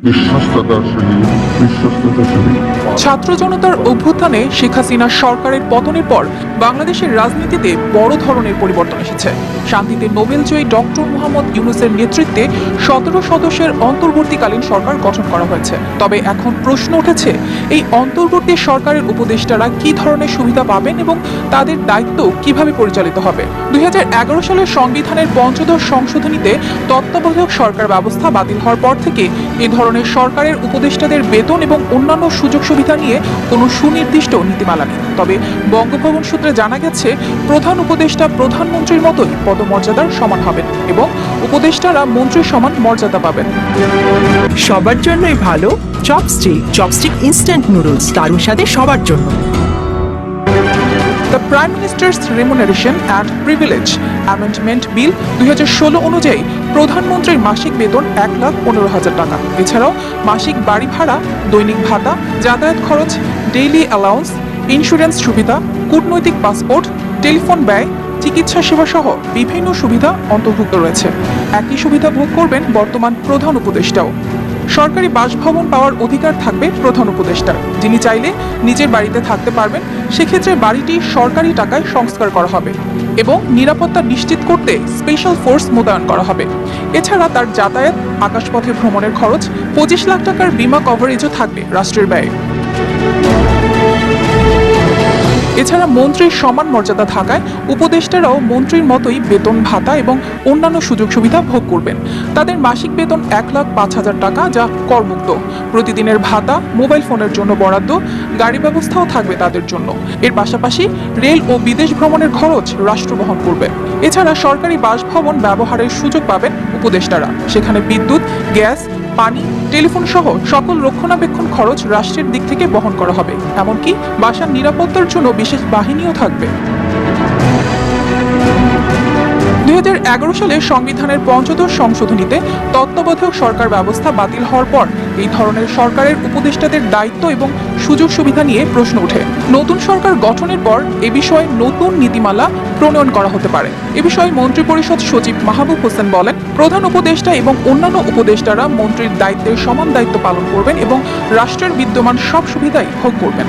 বিশ্বস্ততার সহিত ছাত্র জনতার অভ্যুত্থানে শেখ হাসিনার সরকারের পতনের পর বাংলাদেশের রাজনীতিতে বড় ধরনের পরিবর্তন এসেছে। শান্তিতে নোবেলজয়ী ডক্টর মোহাম্মদ ইউনূসের নেতৃত্বে 17 সদস্যের অন্তর্বর্তীকালীন সরকার গঠন করা হয়েছে। তবে এখন প্রশ্ন উঠেছে, এই অন্তর্বর্তী সরকারের উপদেষ্টারা কি ধরনের সুবিধা পাবেন এবং তাদের দায়িত্ব কিভাবে পরিচালিত হবে। 2011 সালের সংবিধানের পঞ্চদশ সংশোধনীতে তত্ত্বাবধায়ক সরকার ব্যবস্থা বাতিল হওয়ার পর থেকে এ ধরনের সরকারের উপদেষ্টাদের বেতন এবং অন্যান্য সুযোগ সুবিধা নিয়ে কোনো সুনির্দিষ্ট নীতিমালা নেই। তবে বঙ্গভবন সূত্রে জানা গেছে, প্রধান উপদেষ্টা প্রধানমন্ত্রীর মতোই পদমর্যাদার সমান হবেন এবং উপদেষ্টারা মন্ত্রীর সমান মর্যাদা পাবেন। সবার জন্যই ভালো চপস্টিক ইনস্ট্যান্ট নুডলস, দারুণ স্বাদে সবার জন্য। The prime ministers remuneration and privilege amendment bill 2016 অনুযায়ী প্রধানমন্ত্রীর মাসিক বেতন 1,15,000 টাকা। এছাড়াও মাসিক বাড়ি ভাড়া, দৈনিক ভাতা, যাতায়াত খরচ, ডেইলি অ্যালাউন্স, ইন্স্যুরেন্স সুবিধা, কূটনৈতিক পাসপোর্ট, টেলিফোন ব্যয়, চিকিৎসা সেবা সহ বিভিন্ন সুবিধা অন্তর্ভুক্ত রয়েছে। একই সুবিধা ভোগ করবেন বর্তমান প্রধান উপদেষ্টাও। সরকারি বাসভবন পাওয়ার অধিকার থাকবে প্রধান উপদেষ্টার, যিনি চাইলে নিজের বাড়িতে থাকতে পারবেন। সেক্ষেত্রে বাড়িটি সরকারি টাকায় সংস্কার করা হবে এবং নিরাপত্তা নিশ্চিত করতে স্পেশাল ফোর্স মোতায়েন করা হবে। এছাড়া তার যাতায়াত, আকাশপথে ভ্রমণের খরচ, 25 লাখ টাকার বীমা কভারেজও থাকবে রাষ্ট্রের ব্যয়ে। এছাড়া মন্ত্রীর সমান মর্যাদা থাকায় উপদেষ্টারাও মন্ত্রীর মতোই বেতন ভাতা এবং অন্যান্য সুযোগ সুবিধা ভোগ করবেন। তাদের মাসিক বেতন 1,05,000 টাকা, যা করমুক্ত। প্রতিদিনের ভাতা, মোবাইল ফোনের জন্য বরাদ্দ, গাড়ি ব্যবস্থাও থাকবে তাদের জন্য। এর পাশাপাশি রেল ও বিদেশ ভ্রমণের খরচ রাষ্ট্র বহন করবে। এছাড়া সরকারি বাসভবন ব্যবহারের সুযোগ পাবেন উপদেষ্টারা। সেখানে বিদ্যুৎ, গ্যাস, পানি, টেলিফোন সহ সকল রক্ষণাবেক্ষণ খরচ রাষ্ট্রের দিক থেকে বহন করা হবে। এমনকি বাসার নিরাপত্তার জন্য বিশেষ বাহিনীও থাকবে। 2011 সালে সংবিধানের পঞ্চদশ সংশোধনীতে তত্ত্বাবধায়ক সরকার ব্যবস্থা বাতিল হওয়ার পর এই ধরনের সরকারের উপদেষ্টাদের দায়িত্ব এবং সুযোগ সুবিধা নিয়ে প্রশ্ন ওঠে। নতুন সরকার গঠনের পর এ বিষয়ে নতুন নীতিমালা প্রণয়ন করা হতে পারে। এ বিষয়ে মন্ত্রিপরিষদ সচিব মাহবুব হোসেন বলেন, প্রধান উপদেষ্টা এবং অন্যান্য উপদেষ্টারা মন্ত্রীর দায়িত্বের সমান দায়িত্ব পালন করবেন এবং রাষ্ট্রের বিদ্যমান সব সুবিধাই ভোগ করবেন।